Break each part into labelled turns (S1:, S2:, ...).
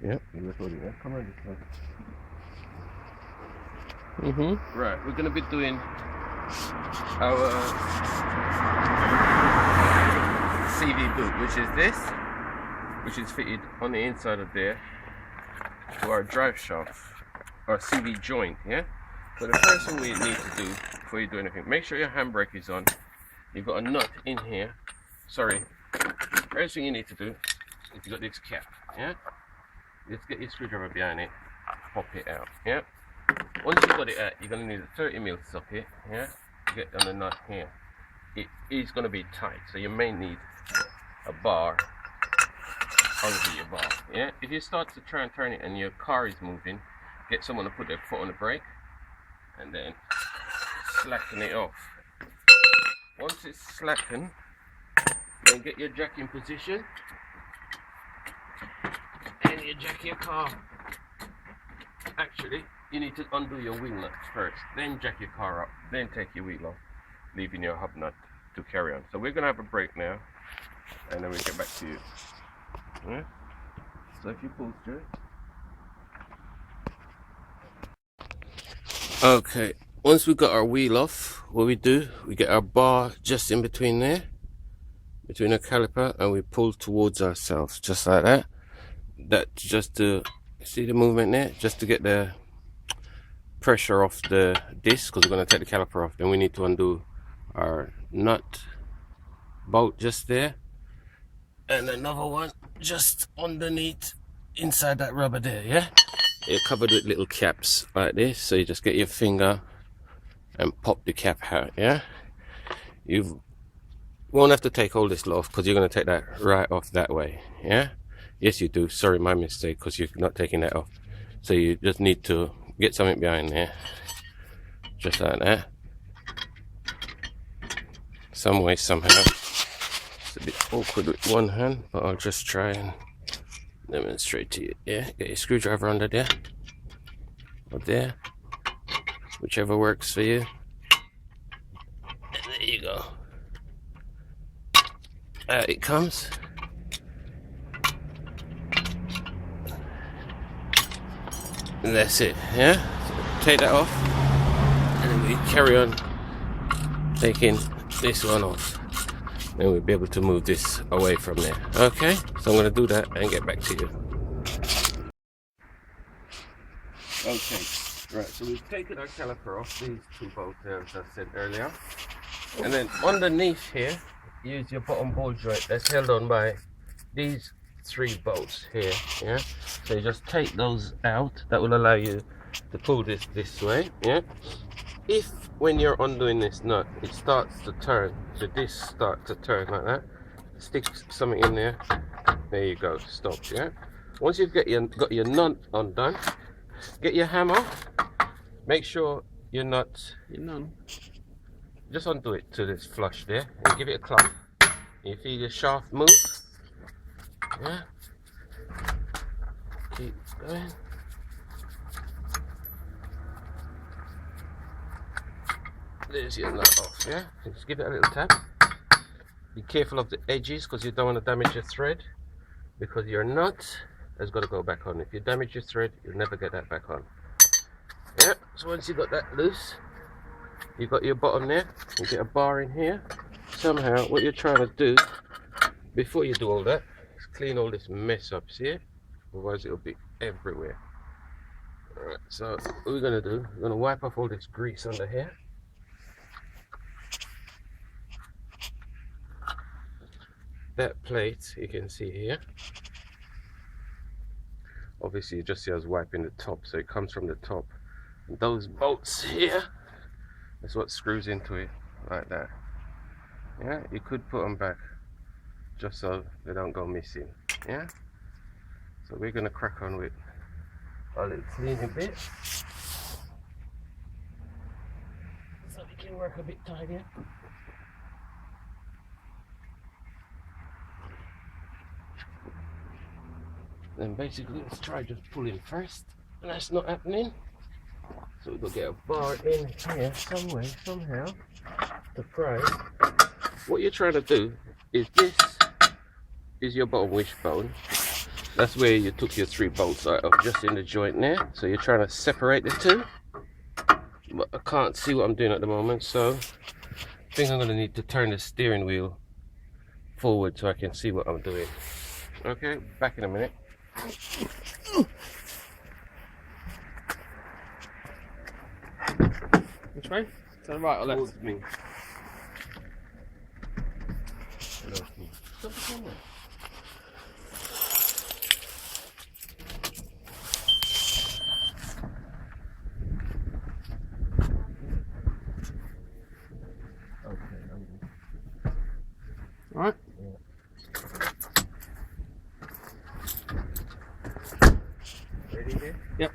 S1: Yep, you were holding that. Come on this way. Right, we're going to be doing our CV boot, which is this, which is fitted on the inside of there to our drive shaft, our CV joint, yeah? So the first thing we need to do before you do anything, make sure your handbrake is on. You've got a nut in here. Sorry. First thing you need to do is you got this cap, yeah? Just get your screwdriver behind it, pop it out, yeah? Once you've got it out, you're going to need a 30mm socket, yeah? To get on the nut here. It is going to be tight, so you may need a bar under your bar, yeah? If you start to try and turn it and your car is moving, get someone to put their foot on the brake and then slacken it off. Once it's slackened, then get your jack in position and you jack your car. Actually, you need to undo your wheel nuts first, then jack your car up, then take your wheel off, leaving your hub nut to carry on. So we're going to have a break now, and then we'll get back to you. Yeah? So if you pull through. Okay, once we got our wheel off, what we do, we get our bar just in between there, between the caliper, and we pull towards ourselves, just like that. That's just to, see the movement there? Just to get the pressure off the disc, because we're going to take the caliper off. Then we need to undo our nut bolt just there, and another one just underneath inside that rubber there, yeah? You're covered with little caps like this, so you just get your finger and pop the cap out, yeah? You won't have to take all this off because you're going to take that right off that way, yeah? Yes, you do. Sorry, my mistake, because you're not taking that off. So you just need to get something behind there, just like that. Some way, somehow. It's a bit awkward with one hand, but I'll just try and demonstrate to you. Yeah, get your screwdriver under there, or there, whichever works for you. And there you go. Out it comes. And that's it, yeah? So take that off, and then we carry on taking this one off. Then we'll be able to move this away from there. Okay, so I'm going to do that and get back to you. Okay, right, so we've taken our caliper off these two bolts there, as I said earlier. And then underneath here, use your bottom ball joint that's held on by these 3 bolts here, yeah? So you just take those out. That will allow you to pull this way, yeah? If when you're undoing this nut, it starts to turn, the disc starts to turn like that, stick something in there. There you go, stop, yeah? Once you've got your nut undone, get your hammer, make sure your nut, just undo it to this flush there, and give it a clap. You feel the shaft move, yeah? Keep going. There's your nut off, yeah? Just give it a little tap. Be careful of the edges because you don't want to damage your thread, because your nut has got to go back on. If you damage your thread, you'll never get that back on. Yeah, so once you got that loose, you got your bottom there, you get a bar in here. Somehow, what you're trying to do, before you do all that, is clean all this mess up, see it? Otherwise it'll be everywhere. Alright, so what we're going to do, we're going to wipe off all this grease under here. That plate you can see here, obviously you just see us wiping the top, so it comes from the top. And those bolts here, that's what screws into it like that. Yeah, you could put them back just so they don't go missing, yeah? So we're going to crack on with our little cleaning bit so we can work a bit tidier. Then basically let's try just pulling first, and that's not happening. So we'll get a bar in here some way, somehow, to pry. What you're trying to do is, this is your bottom wishbone. That's where you took your 3 bolts out of, just in the joint there. So you're trying to separate the two. But I can't see what I'm doing at the moment, so I think I'm going to need to turn the steering wheel forward so I can see what I'm doing. Okay, back in a minute.
S2: Which way? To the right or left?
S1: Towards me.
S2: Alright.
S1: Ready here?
S2: Yep.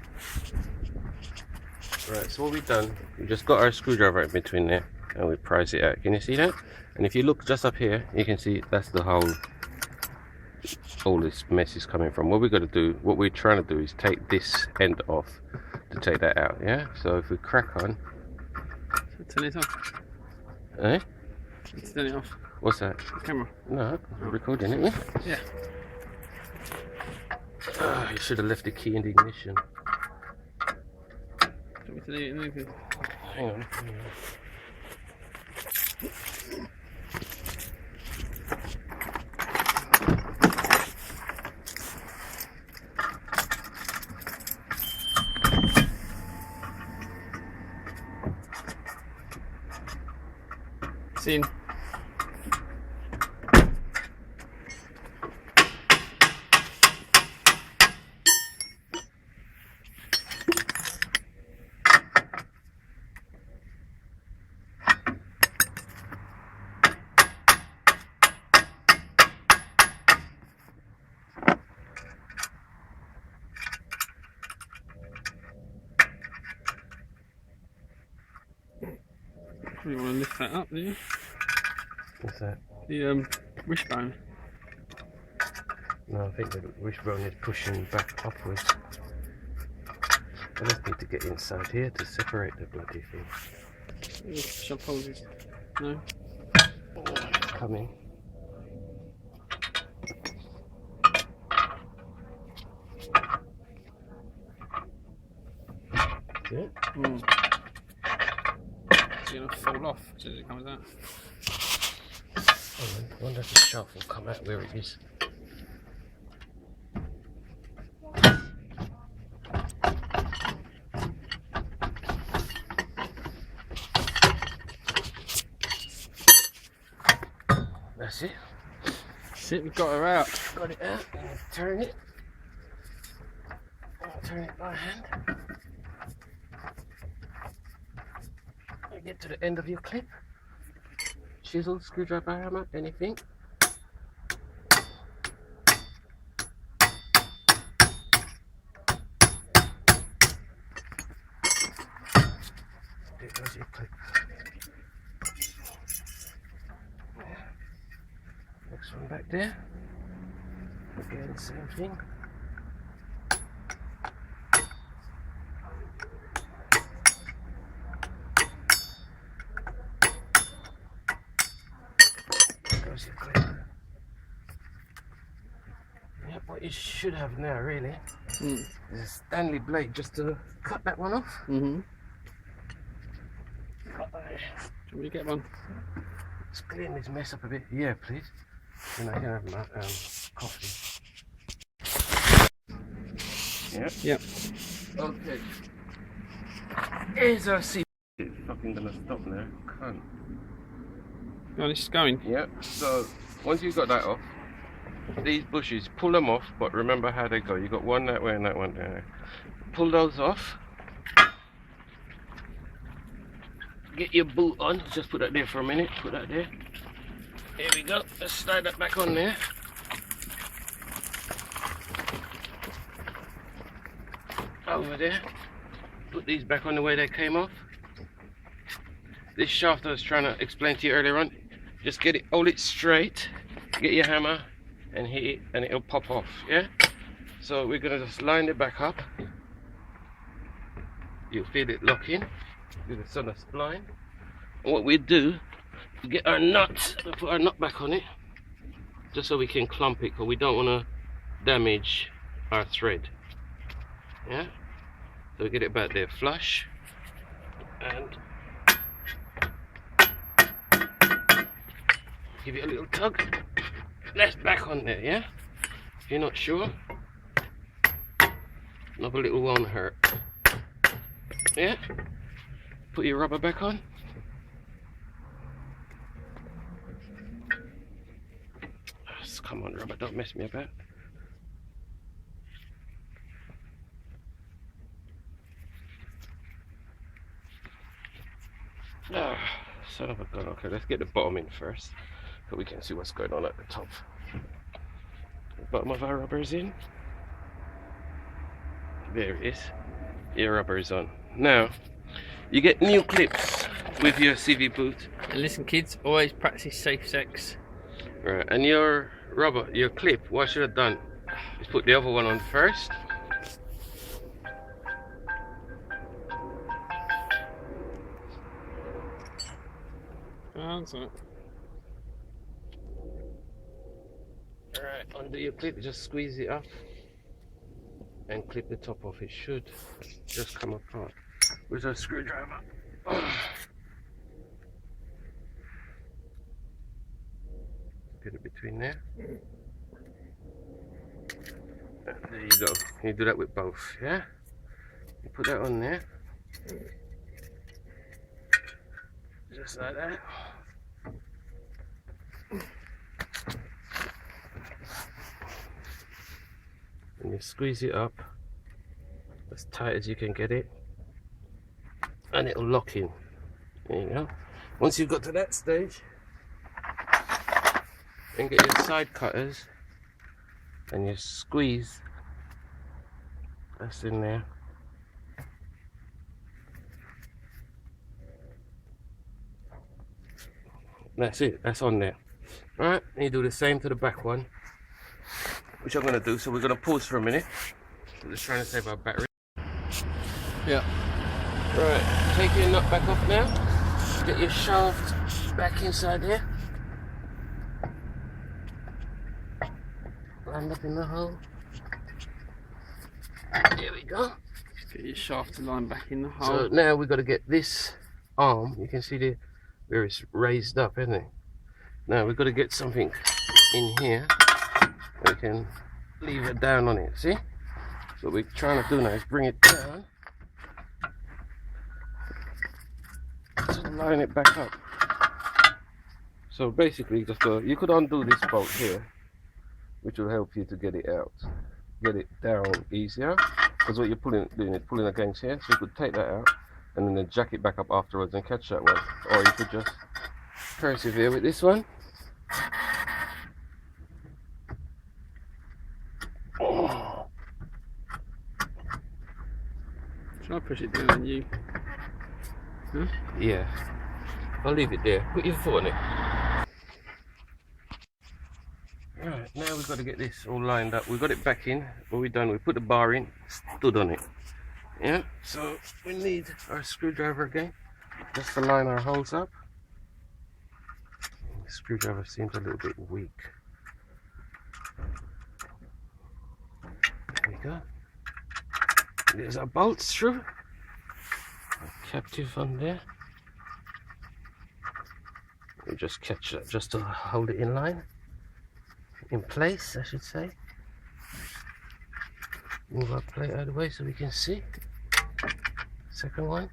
S1: Right, so what we've done, we just got our screwdriver in between there and we prise it out. Can you see that? And if you look just up here, you can see that's the hole all this mess is coming from. What we're going to do, what we're trying to do is take this end off to take that out, yeah? So if we crack on...
S2: Turn it off.
S1: Eh?
S2: Let's turn it off.
S1: What's that?
S2: The camera.
S1: No, we're recording, isn't it?
S2: Yeah.
S1: Oh, you should have left the key in the ignition.
S2: Do you want me to leave it in the open?
S1: Hang on.
S2: Scene. You want to lift that up, do you?
S1: What's that?
S2: The wishbone.
S1: No, I think the wishbone is pushing back upwards. I just need to get inside here to separate the bloody thing.
S2: Shop holders. No?
S1: Coming. Yeah.
S2: Mm. It's going to fall off as soon as it comes out.
S1: I wonder if the shaft will come out where it is. That's it.
S2: That's it, we've got her out.
S1: Got it out. Turn it. Turn it by hand. Get to the end of your clip. Chisel, screwdriver, hammer, anything. There goes your clip. Next one back there. Again, same thing. Yep, what you should have now really is a Stanley blade just to cut that one off.
S2: Mm-hmm.
S1: Cut that.
S2: Do you want me to get one?
S1: Let's clean this mess up a bit. Yeah, please. Then I can have my coffee. Yep.
S2: Yep.
S1: Okay. Here's our seat. It's fucking gonna stop now. Can't.
S2: Oh, this is going.
S1: Yep. So once you've got that off, these bushes, pull them off, but remember how they go. You got one that way and that one there. Pull those off. Get your boot on. Just put that there for a minute. Put that there. Here we go. Let's slide that back on there. Over there. Put these back on the way they came off. This shaft I was trying to explain to you earlier on. Just get it, hold it straight. Get your hammer and hit it, and it'll pop off. Yeah. So we're gonna just line it back up. You'll feel it locking. With the sort of spline. And what we do, we get our nut, put our nut back on it, just so we can clump it, because we don't want to damage our thread. Yeah, so we get it about there flush, and give it a little tug. That's back on there. Yeah, if you're not sure, another little won't hurt. Yeah, put your rubber back on. Come on, rubber, don't mess me about. Son of a gun. Okay, let's get the bottom in first, so we can see what's going on at the top. The bottom of our rubber is in. There it is. Your rubber is on. Now, you get new clips with your CV boot.
S2: And listen, kids, always practice safe sex.
S1: Right, and your rubber, your clip, what I should have done is put the other one on first.
S2: Answer.
S1: Alright, undo your clip, just squeeze it up and clip the top off. It should just come apart with a screwdriver. Get it between there. There you go. You do that with both, yeah? You put that on there. Just like that. And you squeeze it up as tight as you can get it, and it'll lock in. There you go. Once you've got to that stage, then get your side cutters and you squeeze. That's in there. That's it, that's on there. Alright, and you do the same to the back one, which I'm going to do. So we're going to pause for a minute. We're just trying to save our battery.
S2: Yeah.
S1: Right, take your nut back off now. Get your shaft back inside here. Land up in the hole. There we go.
S2: Just get your shaft to line back in the hole.
S1: So now we've got to get this arm. You can see where it's raised up, isn't it? Now we've got to get something in here. We can leave it down on it, see? So what we're trying to do now is bring it down to line it back up. So basically, you could undo this bolt here, which will help you to get it out, get it down easier. Because what you're doing is pulling against here. So you could take that out and then jack it back up afterwards and catch that one. Or you could just persevere with this one.
S2: Shall I push it down on you? Huh?
S1: Yeah. I'll leave it there. Put your foot on it. Right, now we've got to get this all lined up. We've got it back in. What we've done, we put the bar in, stood on it. Yeah, so we need our screwdriver again, just to line our holes up. The screwdriver seems a little bit weak. There we go. There's our bolts through. Captive on there. We just catch that just to hold it in line. In place, I should say. Move our plate out of the way so we can see. Second one.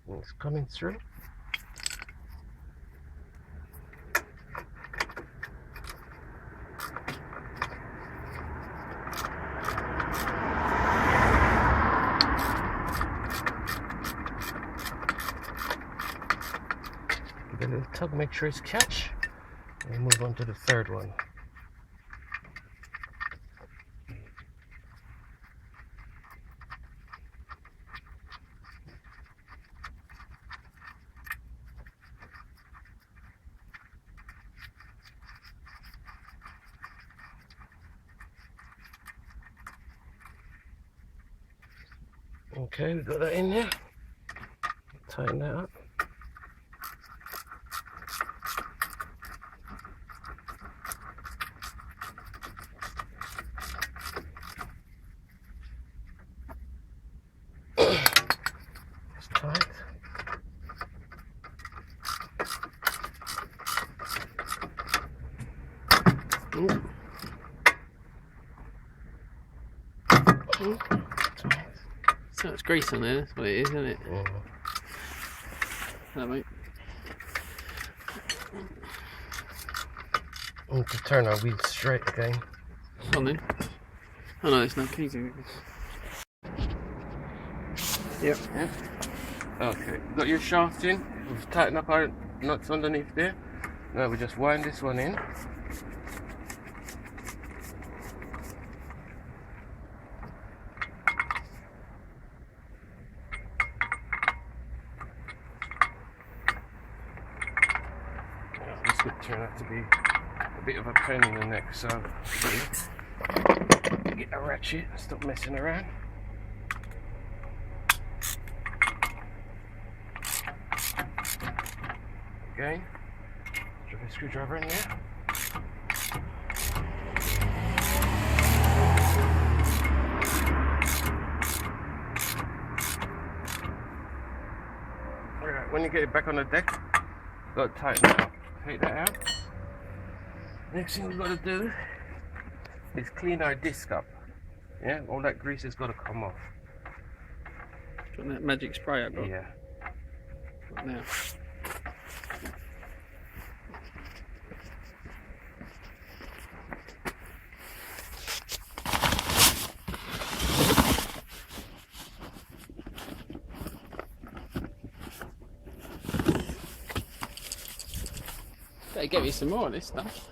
S1: It's coming through. Give it a little tug, make sure it's catch. And move on to the third one. Okay, we've got that in there. Tighten that up.
S2: Ooh. Ooh. So much grease on there, that's what it is, isn't it?
S1: Yeah.
S2: That mate.
S1: We need to turn our wheels straight again.
S2: On then. Oh no, there's no keys in it. Yep.
S1: Yeah. Okay, got your shaft in. We've tightened up our nuts underneath there. Now we just wind this one in. This would turn out to be a bit of a pain in the neck, so get a ratchet and stop messing around. Again, drop a screwdriver in there. Alright, when you get it back on the deck, you've got to tighten it up. Take that out. Next thing we've got to do is clean our disc up. Yeah, all that grease has got to come off.
S2: Got that magic spray I got.
S1: Yeah.
S2: Right now. Better get me some more of this stuff.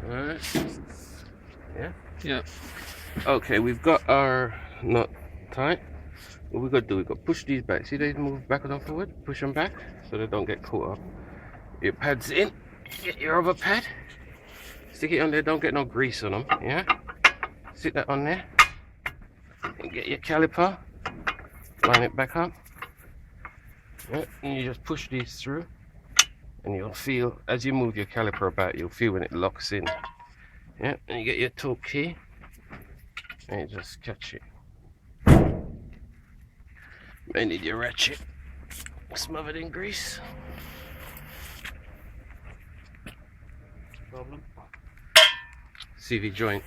S1: Alright. Yeah?
S2: Yeah.
S1: Okay, we've got our nut tight. What we've got to do, we've got to push these back. See they move backwards and forward? Push them back so they don't get caught up. Your pads in. Get your other pad. Stick it on there, don't get no grease on them, yeah? Stick that on there. And get your caliper. Line it back up. Yeah, and you just push these through. And you'll feel, as you move your caliper about, you'll feel when it locks in. Yeah, and you get your torque key. And you just catch it. May need your ratchet smothered in grease.
S2: Problem.
S1: CV joint.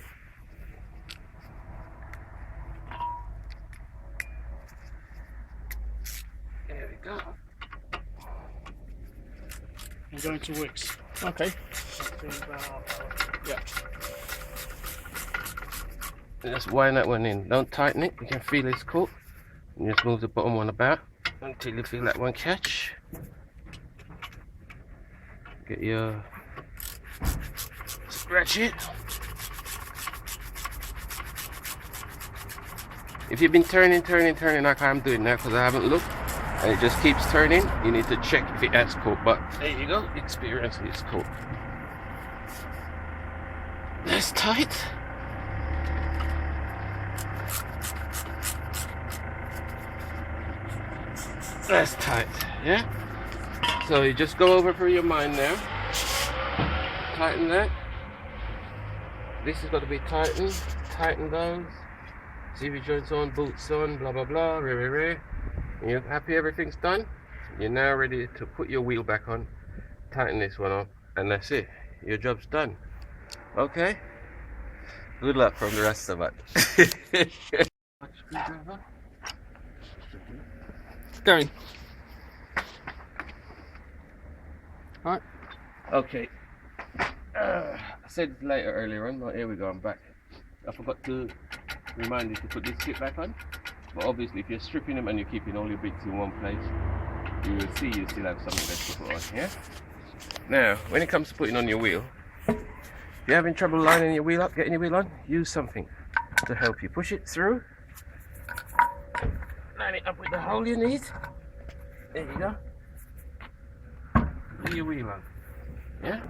S1: There we go.
S3: I'm going to Wix.
S2: Okay.
S3: Yeah.
S1: Just wind that one in. Don't tighten it. You can feel it's caught. And just move the bottom one about until you feel that one catch. Get your ratchet. If you've been turning like I'm doing now because I haven't looked and it just keeps turning, you need to check if it has caught. But there you go, experience it's caught. That's tight. That's tight, yeah? So you just go over through your mind now. Tighten that. This has got to be tightened. Tighten those. CV joints on, boots on, blah blah blah, You're happy everything's done? You're now ready to put your wheel back on, tighten this one off, and that's it. Your job's done. Okay? Good luck from the rest of it.
S2: Going. Alright.
S1: Okay. I said later earlier on, but here we go, I'm back. I forgot to remind you to put this kit back on. But obviously if you're stripping them and you're keeping all your bits in one place, you will see you still have something left to put on, yeah? Now, when it comes to putting on your wheel, if you're having trouble lining your wheel up, getting your wheel on, use something to help you. Push it through. Line it up with the hole you need. There you go. Put your wheel on. Yeah?